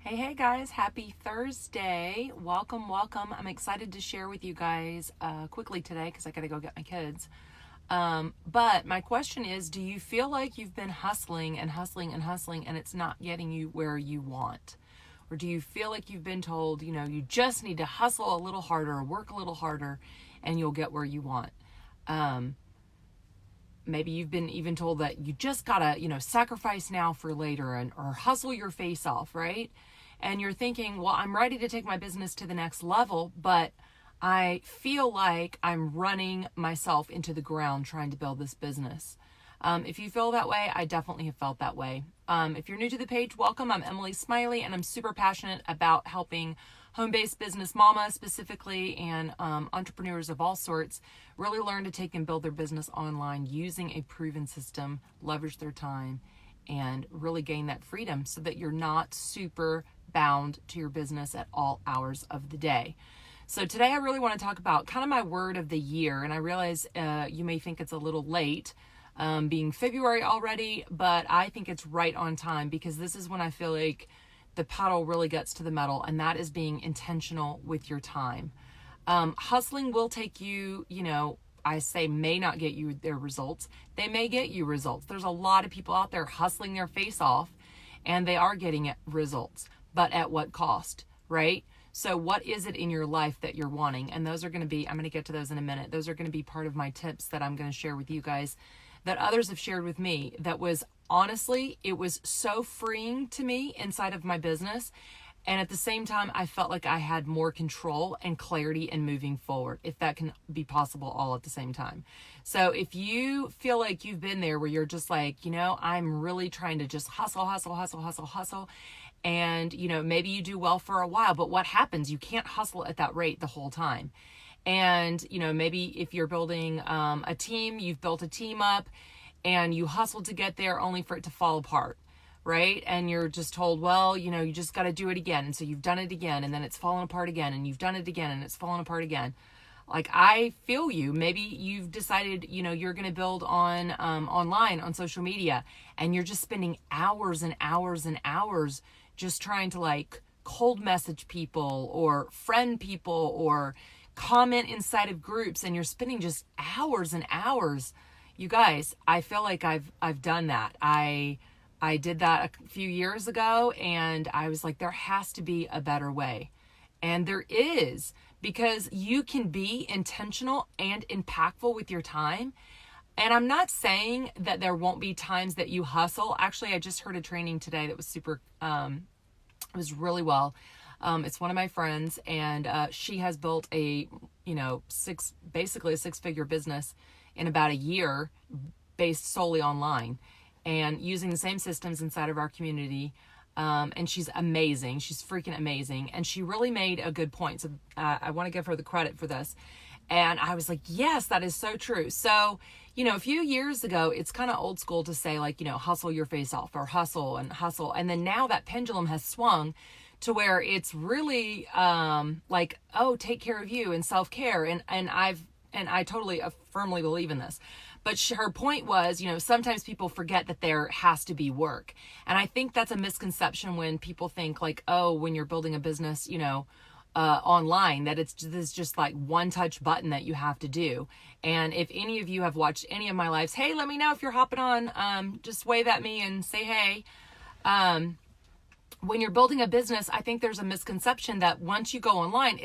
Hey guys, happy Thursday. Welcome. I'm excited to share with you guys quickly today because I got to go get my kids. But my question is, do you feel like you've been hustling and it's not getting you where you want? Or do you feel like you've been told, you just need to hustle a little harder, work a little harder, and you'll get where you want? Maybe you've been even told that you just gotta, sacrifice now for later or hustle your face off, right? And you're thinking, well, I'm ready to take my business to the next level, but I feel like I'm running myself into the ground trying to build this business. If you feel that way, I definitely have felt that way. If you're new to the page, welcome. I'm Emily Smiley, and I'm super passionate about helping home-based business mamas specifically and entrepreneurs of all sorts really learn to take and build their business online using a proven system, leverage their time, and really gain that freedom so that you're not super bound to your business at all hours of the day. So today I really want to talk about kind of my word of the year, and I realize you may think it's a little late, being February already, but I think it's right on time because this is when I feel like the pedal really gets to the metal, and that is being intentional with your time. Hustling will take you, I say may not get you their results. They may get you results. There's a lot of people out there hustling their face off, and they are getting results, but at what cost, right? So what is it in your life that you're wanting? And those are going to be, I'm going to get to those in a minute. Those are going to be part of my tips that I'm going to share with you guys that others have shared with me. That was honestly, it was so freeing to me inside of my business. And at the same time, I felt like I had more control and clarity in moving forward, if that can be possible all at the same time. So if you feel like you've been there where you're just like, I'm really trying to just hustle. And, maybe you do well for a while, but what happens? You can't hustle at that rate the whole time. And, maybe if you're building a team, you've built a team up and you hustle to get there only for it to fall apart. Right? And you're just told, well, you just got to do it again. And so you've done it again, and then it's fallen apart again, and you've done it again, and it's fallen apart again. Like, I feel you. Maybe you've decided, you're going to build on online on social media, and you're just spending hours and hours and hours just trying to cold message people or friend people or comment inside of groups, and you're spending just hours and hours. You guys, I feel like I've done that. I did that a few years ago, and I was like, there has to be a better way. And there is, because you can be intentional and impactful with your time. And I'm not saying that there won't be times that you hustle. Actually, I just heard a training today that was super, it was really well. It's one of my friends, and she has built basically a six-figure business in about a year based solely online, and using the same systems inside of our community. And she's amazing. She's freaking amazing. And she really made a good point. So I want to give her the credit for this. And I was like, yes, that is so true. So, a few years ago, it's kind of old school to say hustle your face off or hustle. And then now that pendulum has swung to where it's really take care of you and self-care. And I totally firmly believe in this. But her point was, sometimes people forget that there has to be work. And I think that's a misconception when people think when you're building a business, online, that it's just like one touch button that you have to do. And if any of you have watched any of my lives, hey, let me know if you're hopping on, just wave at me and say, hey. When you're building a business, I think there's a misconception that once you go online,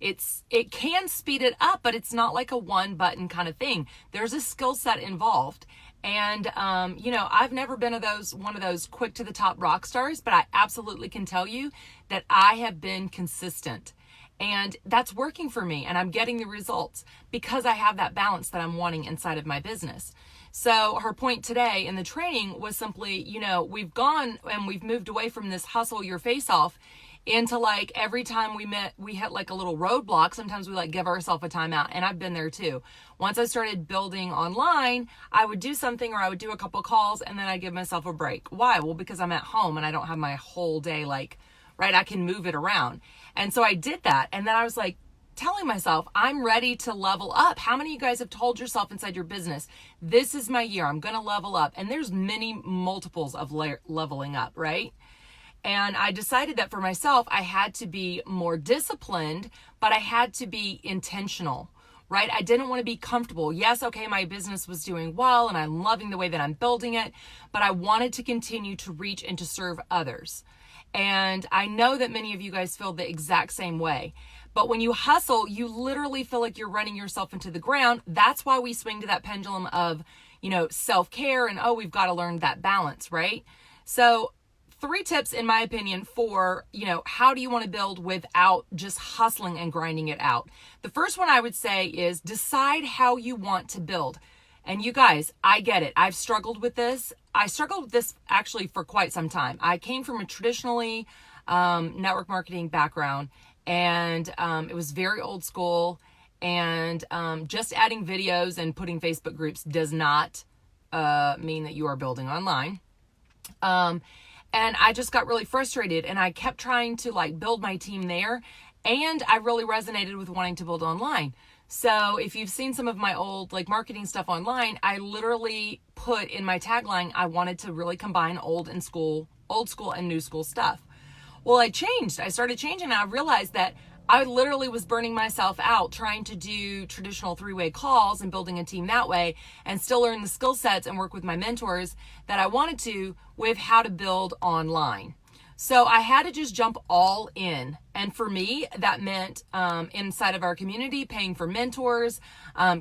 it can speed it up, but it's not like a one button kind of thing. There's a skill set involved. And, I've never been one of those quick to the top rock stars, but I absolutely can tell you that I have been consistent, and that's working for me, and I'm getting the results because I have that balance that I'm wanting inside of my business. So her point today in the training was simply, we've gone and we've moved away from this hustle your face off into every time we hit a little roadblock. Sometimes we give ourselves a timeout, and I've been there too. Once I started building online, I would do something, or I would do a couple calls, and then I'd give myself a break. Why? Well, because I'm at home and I don't have my whole day right, I can move it around. And so I did that, and then I was telling myself, I'm ready to level up. How many of you guys have told yourself inside your business, this is my year, I'm going to level up? And there's many multiples of leveling up, right? And I decided that for myself, I had to be more disciplined, but I had to be intentional, right? I didn't want to be comfortable. Yes, okay, my business was doing well and I'm loving the way that I'm building it, but I wanted to continue to reach and to serve others. And I know that many of you guys feel the exact same way. But when you hustle, you literally feel like you're running yourself into the ground. That's why we swing to that pendulum of, self-care and, we've got to learn that balance, right? So 3 tips, in my opinion, for, how do you want to build without just hustling and grinding it out? The first one I would say is decide how you want to build. And you guys, I get it. I've struggled with this. I struggled with this actually for quite some time. I came from a traditionally network marketing background, and it was very old school. And just adding videos and putting Facebook groups does not mean that you are building online. And I just got really frustrated, and I kept trying to build my team there. And I really resonated with wanting to build online. So if you've seen some of my old marketing stuff online, I literally put in my tagline, I wanted to really combine old school and new school stuff. Well, I started changing, and I realized that I literally was burning myself out trying to do traditional 3-way calls and building a team that way, and still learn the skill sets and work with my mentors that I wanted to with how to build online. So I had to just jump all in. And for me, that meant inside of our community, paying for mentors,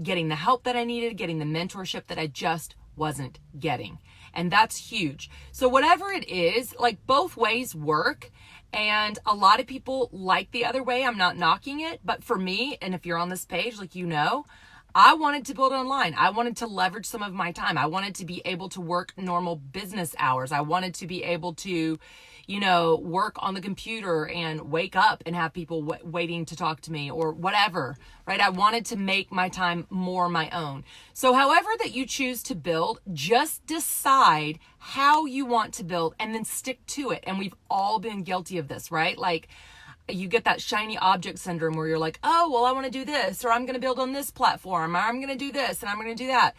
getting the help that I needed, getting the mentorship that I just wasn't getting. And that's huge. So whatever it is, both ways work. And a lot of people like the other way. I'm not knocking it. But for me, and if you're on this page, I wanted to build online. I wanted to leverage some of my time. I wanted to be able to work normal business hours. I wanted to be able to, work on the computer and wake up and have people waiting to talk to me or whatever, right? I wanted to make my time more my own. So however that you choose to build, just decide how you want to build and then stick to it. And we've all been guilty of this, right? You get that shiny object syndrome where you're like, oh, well, I want to do this, or I'm going to build on this platform, or I'm going to do this, and I'm going to do that.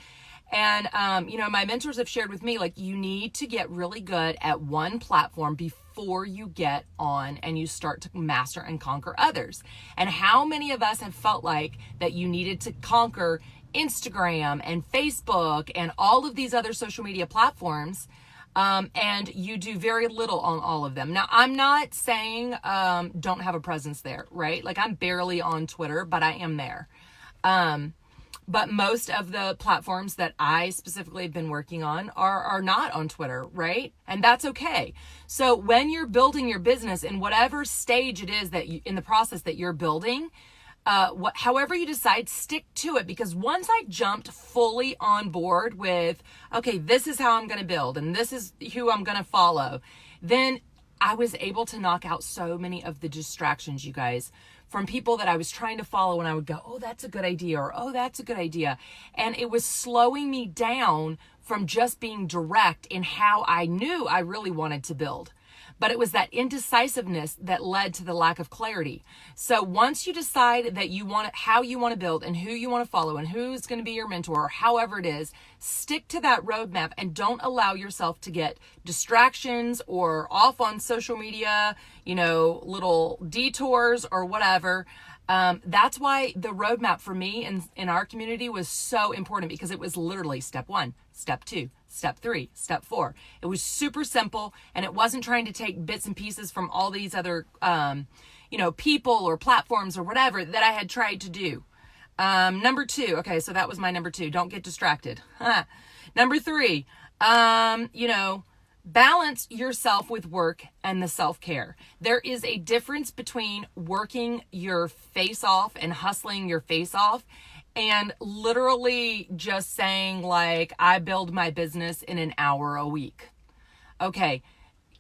And, my mentors have shared with me, you need to get really good at one platform before you get on and you start to master and conquer others. And how many of us have felt like that you needed to conquer Instagram and Facebook and all of these other social media platforms, and you do very little on all of them. Now, I'm not saying don't have a presence there, right? I'm barely on Twitter, but I am there. But most of the platforms that I specifically have been working on are not on Twitter, right? And that's okay. So when you're building your business in whatever stage it is that in the process that you're building, however you decide, stick to it. Because once I jumped fully on board with, okay, this is how I'm going to build and this is who I'm going to follow, then I was able to knock out so many of the distractions, you guys, from people that I was trying to follow, and I would go, oh, that's a good idea, or oh, that's a good idea. And it was slowing me down from just being direct in how I knew I really wanted to build. But it was that indecisiveness that led to the lack of clarity. So once you decide that how you want to build and who you want to follow and who's going to be your mentor, or however it is, stick to that roadmap and don't allow yourself to get distractions or off on social media, little detours or whatever. That's why the roadmap for me in our community was so important, because it was literally step 1, step 2, step 3, step 4. It was super simple, and it wasn't trying to take bits and pieces from all these other, people or platforms or whatever that I had tried to do. Number 2. Okay. So that was my number 2. Don't get distracted. Number 3, balance yourself with work and the self-care. There is a difference between working your face off and hustling your face off and literally just saying I build my business in an hour a week. Okay.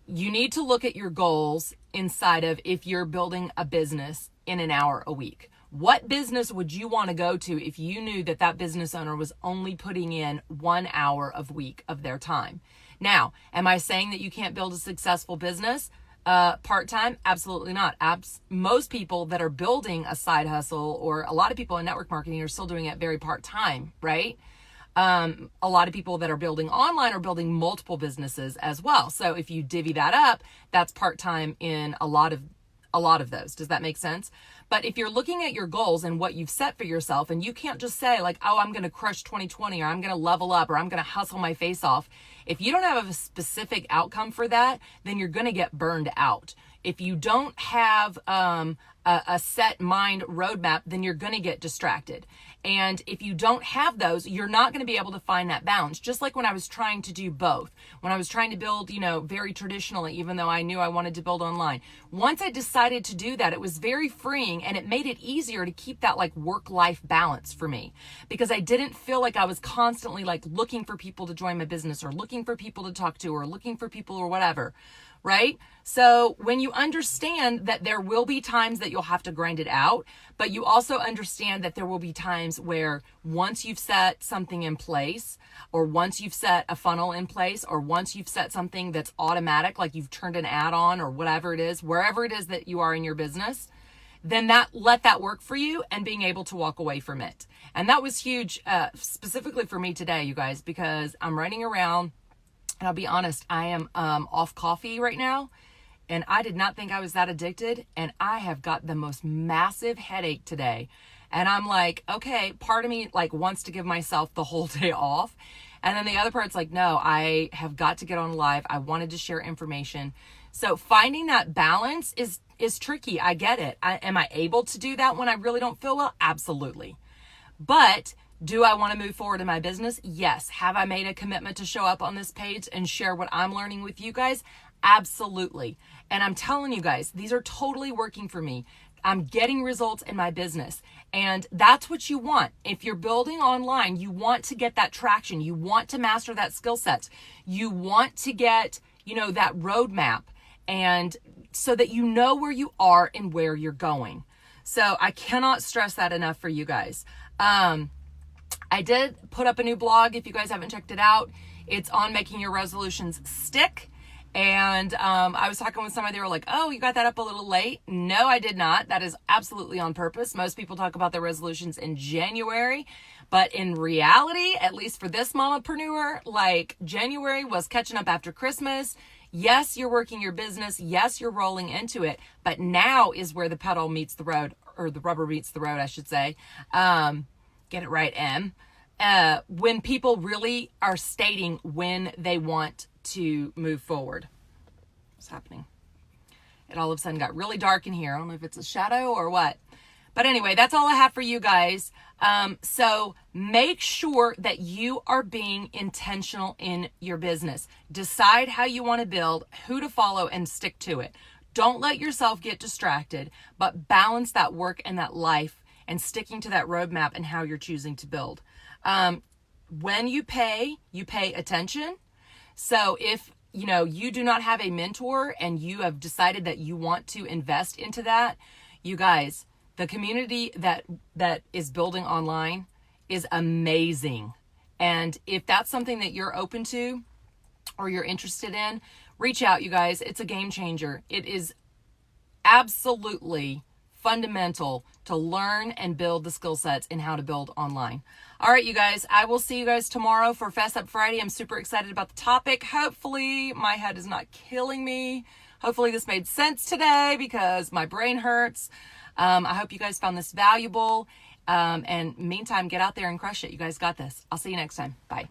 You need to look at your goals inside of if you're building a business in an hour a week. What business would you want to go to if you knew that business owner was only putting in 1 hour a week of their time? Now, am I saying that you can't build a successful business part-time? Absolutely not. Most people that are building a side hustle, or a lot of people in network marketing, are still doing it very part-time, right? A lot of people that are building online are building multiple businesses as well. So if you divvy that up, that's part-time in a lot of those. Does that make sense? But if you're looking at your goals and what you've set for yourself, and you can't just say like, oh, I'm going to crush 2020, or I'm going to level up, or I'm going to hustle my face off. If you don't have a specific outcome for that, then you're going to get burned out. If you don't have a set mind roadmap, then you're going to get distracted. And if you don't have those, you're not going to be able to find that balance. Just like when I was trying to do both, when I was trying to build, very traditionally, even though I knew I wanted to build online. Once I decided to do that, it was very freeing, and it made it easier to keep that like work-life balance for me, because I didn't feel like I was constantly like looking for people to join my business, or looking for people to talk to, or looking for people or whatever. Right? So when you understand that there will be times that you'll have to grind it out, but you also understand that there will be times where once you've set something in place, or once you've set a funnel in place, or once you've set something that's automatic, like you've turned an ad on or whatever it is, wherever it is that you are in your business, then let that work for you, and being able to walk away from it. And that was huge, specifically for me today, you guys, because I'm running around. And I'll be honest, I am off coffee right now, and I did not think I was that addicted, and I have got the most massive headache today. And I'm like, okay, part of me like wants to give myself the whole day off. And then the other part's like, no, I have got to get on live. I wanted to share information. So finding that balance is tricky. I get it. Am I able to do that when I really don't feel well? Absolutely. But do I want to move forward in my business? Yes. Have I made a commitment to show up on this page and share what I'm learning with you guys? Absolutely. And I'm telling you guys, these are totally working for me. I'm getting results in my business. And that's what you want. If you're building online, you want to get that traction. You want to master that skill set. You want to get, that roadmap, and so that you know where you are and where you're going. So I cannot stress that enough for you guys. I did put up a new blog. If you guys haven't checked it out, it's on making your resolutions stick. And I was talking with somebody, they were like, oh, you got that up a little late. No, I did not. That is absolutely on purpose. Most people talk about their resolutions in January, but in reality, at least for this mamapreneur, like January was catching up after Christmas. Yes, you're working your business. Yes, you're rolling into it, but now is where the pedal meets the road, or the rubber meets the road, I should say. Get it right, M. When people really are stating when they want to move forward. What's happening? It all of a sudden got really dark in here. I don't know if it's a shadow or what. But anyway, that's all I have for you guys. So make sure that you are being intentional in your business. Decide how you want to build, who to follow, and stick to it. Don't let yourself get distracted, but balance that work and that life, and sticking to that roadmap and how you're choosing to build. When you pay attention. So if, you do not have a mentor and you have decided that you want to invest into that, you guys, the community that is building online is amazing. And if that's something that you're open to or you're interested in, reach out, you guys. It's a game changer. It is absolutely fundamental to learn and build the skill sets in how to build online. All right, you guys, I will see you guys tomorrow for Fess Up Friday. I'm super excited about the topic. Hopefully my head is not killing me. Hopefully this made sense today, because my brain hurts. I hope you guys found this valuable. And meantime, get out there and crush it. You guys got this. I'll see you next time. Bye.